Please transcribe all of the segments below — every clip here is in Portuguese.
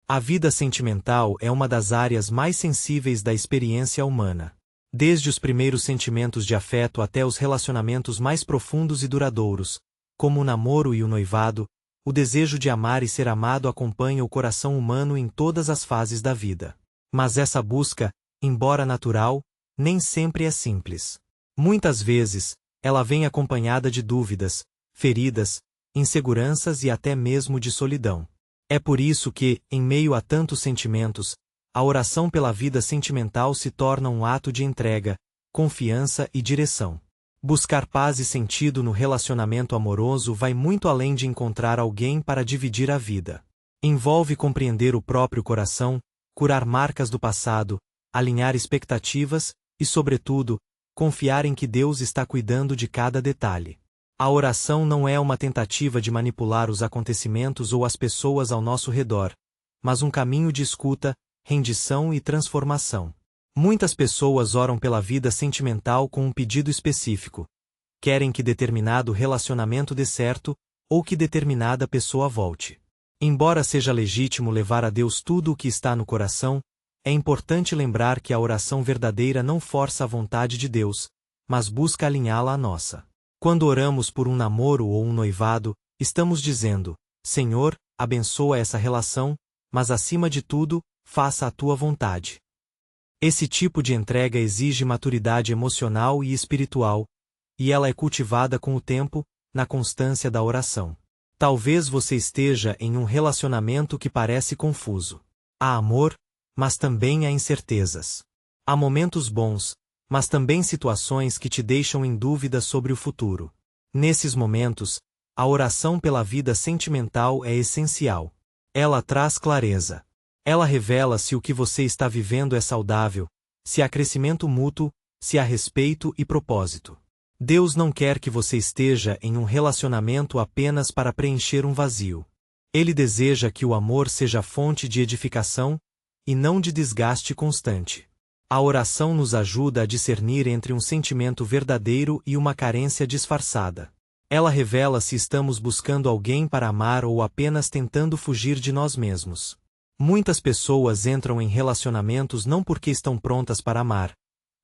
A vida sentimental é uma das áreas mais sensíveis da experiência humana. Desde os primeiros sentimentos de afeto até os relacionamentos mais profundos e duradouros, como o namoro e o noivado, o desejo de amar e ser amado acompanha o coração humano em todas as fases da vida. Mas essa busca, embora natural, nem sempre é simples. Muitas vezes, ela vem acompanhada de dúvidas, feridas, inseguranças e até mesmo de solidão. É por isso que, em meio a tantos sentimentos, a oração pela vida sentimental se torna um ato de entrega, confiança e direção. Buscar paz e sentido no relacionamento amoroso vai muito além de encontrar alguém para dividir a vida. Envolve compreender o próprio coração, curar marcas do passado, alinhar expectativas e, sobretudo, confiar em que Deus está cuidando de cada detalhe. A oração não é uma tentativa de manipular os acontecimentos ou as pessoas ao nosso redor, mas um caminho de escuta, rendição e transformação. Muitas pessoas oram pela vida sentimental com um pedido específico. Querem que determinado relacionamento dê certo, ou que determinada pessoa volte. Embora seja legítimo levar a Deus tudo o que está no coração, é importante lembrar que a oração verdadeira não força a vontade de Deus, mas busca alinhá-la à nossa. Quando oramos por um namoro ou um noivado, estamos dizendo: Senhor, abençoa essa relação, mas acima de tudo, faça a tua vontade. Esse tipo de entrega exige maturidade emocional e espiritual, e ela é cultivada com o tempo, na constância da oração. Talvez você esteja em um relacionamento que parece confuso. Há amor, mas também há incertezas. Há momentos bons, mas também situações que te deixam em dúvida sobre o futuro. Nesses momentos, a oração pela vida sentimental é essencial. Ela traz clareza. Ela revela se o que você está vivendo é saudável, se há crescimento mútuo, se há respeito e propósito. Deus não quer que você esteja em um relacionamento apenas para preencher um vazio. Ele deseja que o amor seja fonte de edificação, e não de desgaste constante. A oração nos ajuda a discernir entre um sentimento verdadeiro e uma carência disfarçada. Ela revela se estamos buscando alguém para amar ou apenas tentando fugir de nós mesmos. Muitas pessoas entram em relacionamentos não porque estão prontas para amar,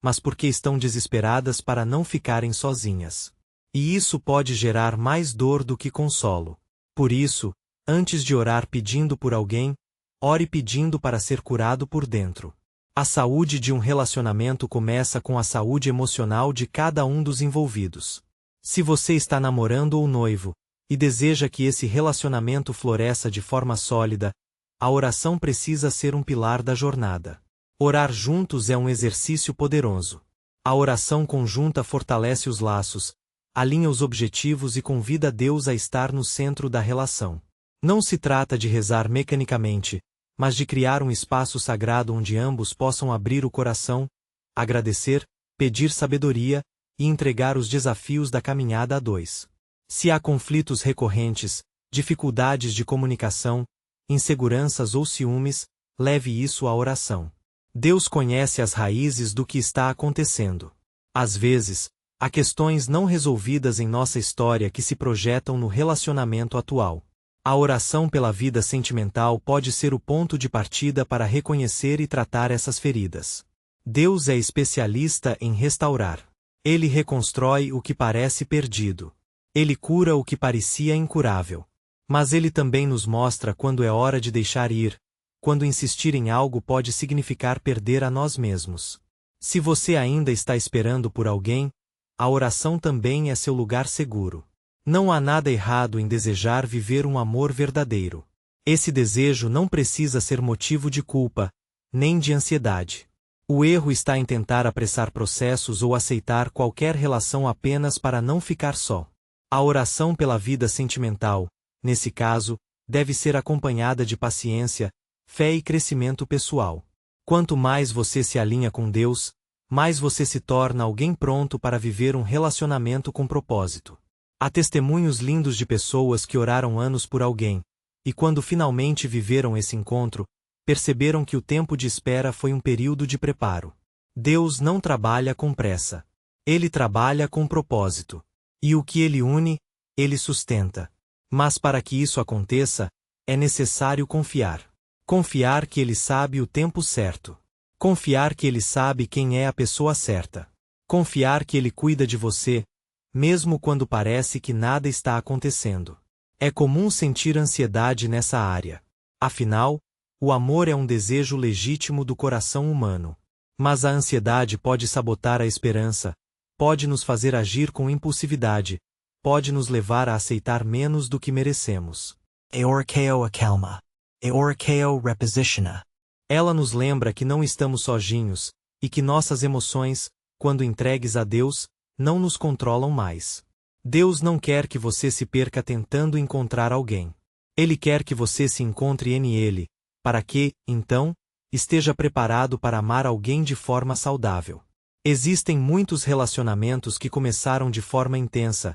mas porque estão desesperadas para não ficarem sozinhas. E isso pode gerar mais dor do que consolo. Por isso, antes de orar pedindo por alguém, ore pedindo para ser curado por dentro. A saúde de um relacionamento começa com a saúde emocional de cada um dos envolvidos. Se você está namorando ou noivo, e deseja que esse relacionamento floresça de forma sólida, a oração precisa ser um pilar da jornada. Orar juntos é um exercício poderoso. A oração conjunta fortalece os laços, alinha os objetivos e convida Deus a estar no centro da relação. Não se trata de rezar mecanicamente, mas de criar um espaço sagrado onde ambos possam abrir o coração, agradecer, pedir sabedoria e entregar os desafios da caminhada a dois. Se há conflitos recorrentes, dificuldades de comunicação, inseguranças ou ciúmes, leve isso à oração. Deus conhece as raízes do que está acontecendo. Às vezes, há questões não resolvidas em nossa história que se projetam no relacionamento atual. A oração pela vida sentimental pode ser o ponto de partida para reconhecer e tratar essas feridas. Deus é especialista em restaurar. Ele reconstrói o que parece perdido. Ele cura o que parecia incurável. Mas ele também nos mostra quando é hora de deixar ir, quando insistir em algo pode significar perder a nós mesmos. Se você ainda está esperando por alguém, a oração também é seu lugar seguro. Não há nada errado em desejar viver um amor verdadeiro. Esse desejo não precisa ser motivo de culpa, nem de ansiedade. O erro está em tentar apressar processos ou aceitar qualquer relação apenas para não ficar só. A oração pela vida sentimental, nesse caso, deve ser acompanhada de paciência, fé e crescimento pessoal. Quanto mais você se alinha com Deus, mais você se torna alguém pronto para viver um relacionamento com propósito. Há testemunhos lindos de pessoas que oraram anos por alguém, e quando finalmente viveram esse encontro, perceberam que o tempo de espera foi um período de preparo. Deus não trabalha com pressa. Ele trabalha com propósito. E o que ele une, ele sustenta. Mas para que isso aconteça, é necessário confiar. Confiar que Ele sabe o tempo certo. Confiar que Ele sabe quem é a pessoa certa. Confiar que Ele cuida de você, mesmo quando parece que nada está acontecendo. É comum sentir ansiedade nessa área. Afinal, o amor é um desejo legítimo do coração humano. Mas a ansiedade pode sabotar a esperança, pode nos fazer agir com impulsividade, pode nos levar a aceitar menos do que merecemos. Eorkeo acalma. Eorkeo repositiona. Ela nos lembra que não estamos sozinhos, e que nossas emoções, quando entregues a Deus, não nos controlam mais. Deus não quer que você se perca tentando encontrar alguém. Ele quer que você se encontre nele, para que, então, esteja preparado para amar alguém de forma saudável. Existem muitos relacionamentos que começaram de forma intensa,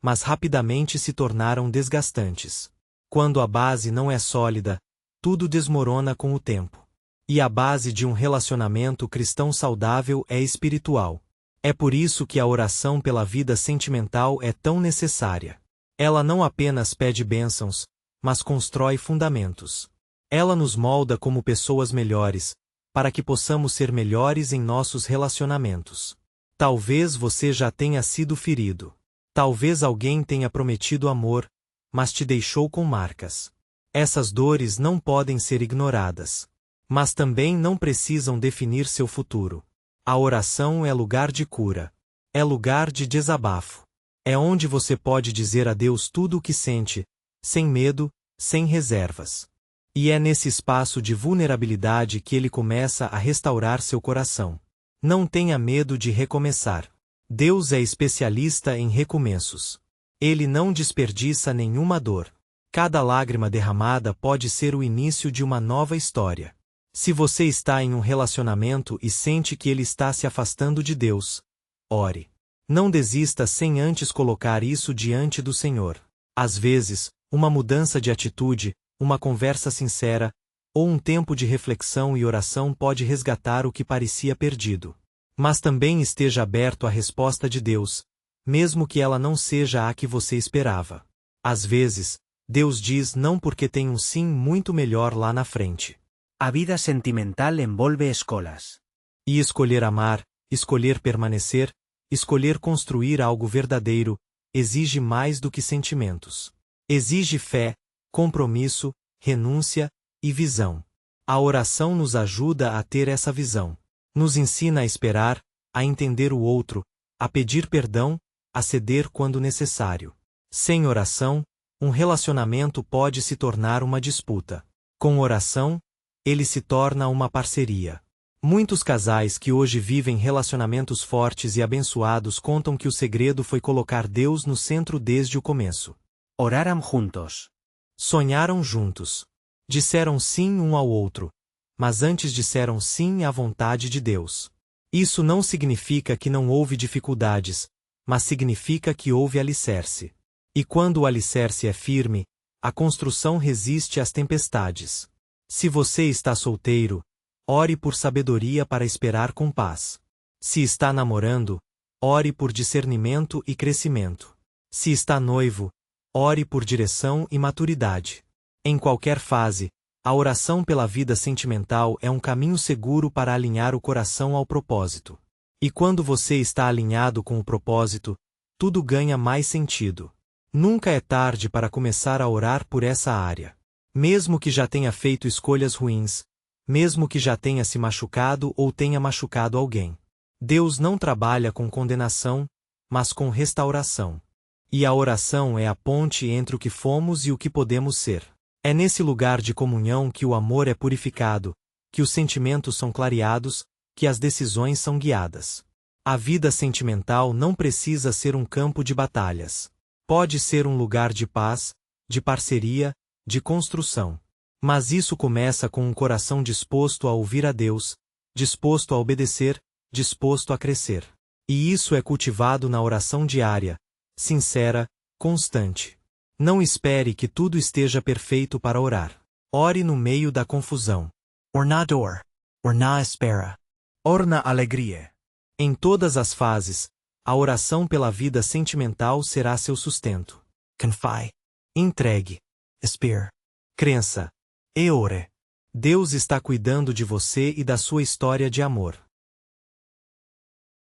mas rapidamente se tornaram desgastantes. Quando a base não é sólida, tudo desmorona com o tempo. E a base de um relacionamento cristão saudável é espiritual. É por isso que a oração pela vida sentimental é tão necessária. Ela não apenas pede bênçãos, mas constrói fundamentos. Ela nos molda como pessoas melhores, para que possamos ser melhores em nossos relacionamentos. Talvez você já tenha sido ferido. Talvez alguém tenha prometido amor, mas te deixou com marcas. Essas dores não podem ser ignoradas. Mas também não precisam definir seu futuro. A oração é lugar de cura. É lugar de desabafo. É onde você pode dizer a Deus tudo o que sente, sem medo, sem reservas. E é nesse espaço de vulnerabilidade que Ele começa a restaurar seu coração. Não tenha medo de recomeçar. Deus é especialista em recomeços. Ele não desperdiça nenhuma dor. Cada lágrima derramada pode ser o início de uma nova história. Se você está em um relacionamento e sente que ele está se afastando de Deus, ore. Não desista sem antes colocar isso diante do Senhor. Às vezes, uma mudança de atitude, uma conversa sincera, ou um tempo de reflexão e oração pode resgatar o que parecia perdido. Mas também esteja aberto à resposta de Deus, mesmo que ela não seja a que você esperava. Às vezes, Deus diz não porque tem um sim muito melhor lá na frente. A vida sentimental envolve escolas. E escolher amar, escolher permanecer, escolher construir algo verdadeiro, exige mais do que sentimentos. Exige fé, compromisso, renúncia e visão. A oração nos ajuda a ter essa visão. Nos ensina a esperar, a entender o outro, a pedir perdão, a ceder quando necessário. Sem oração, um relacionamento pode se tornar uma disputa. Com oração, ele se torna uma parceria. Muitos casais que hoje vivem relacionamentos fortes e abençoados contam que o segredo foi colocar Deus no centro desde o começo. Oraram juntos. Sonharam juntos. Disseram sim um ao outro, mas antes disseram sim à vontade de Deus. Isso não significa que não houve dificuldades, mas significa que houve alicerce. E quando o alicerce é firme, a construção resiste às tempestades. Se você está solteiro, ore por sabedoria para esperar com paz. Se está namorando, ore por discernimento e crescimento. Se está noivo, ore por direção e maturidade. Em qualquer fase, a oração pela vida sentimental é um caminho seguro para alinhar o coração ao propósito. E quando você está alinhado com o propósito, tudo ganha mais sentido. Nunca é tarde para começar a orar por essa área. Mesmo que já tenha feito escolhas ruins, mesmo que já tenha se machucado ou tenha machucado alguém. Deus não trabalha com condenação, mas com restauração. E a oração é a ponte entre o que fomos e o que podemos ser. É nesse lugar de comunhão que o amor é purificado, que os sentimentos são clareados, que as decisões são guiadas. A vida sentimental não precisa ser um campo de batalhas. Pode ser um lugar de paz, de parceria, de construção. Mas isso começa com um coração disposto a ouvir a Deus, disposto a obedecer, disposto a crescer. E isso é cultivado na oração diária, sincera, constante. Não espere que tudo esteja perfeito para orar. Ore no meio da confusão. Orna dor. Orna espera. Orna alegria. Em todas as fases, a oração pela vida sentimental será seu sustento. Confie. Entregue. Espere. Crença. E ore. Deus está cuidando de você e da sua história de amor.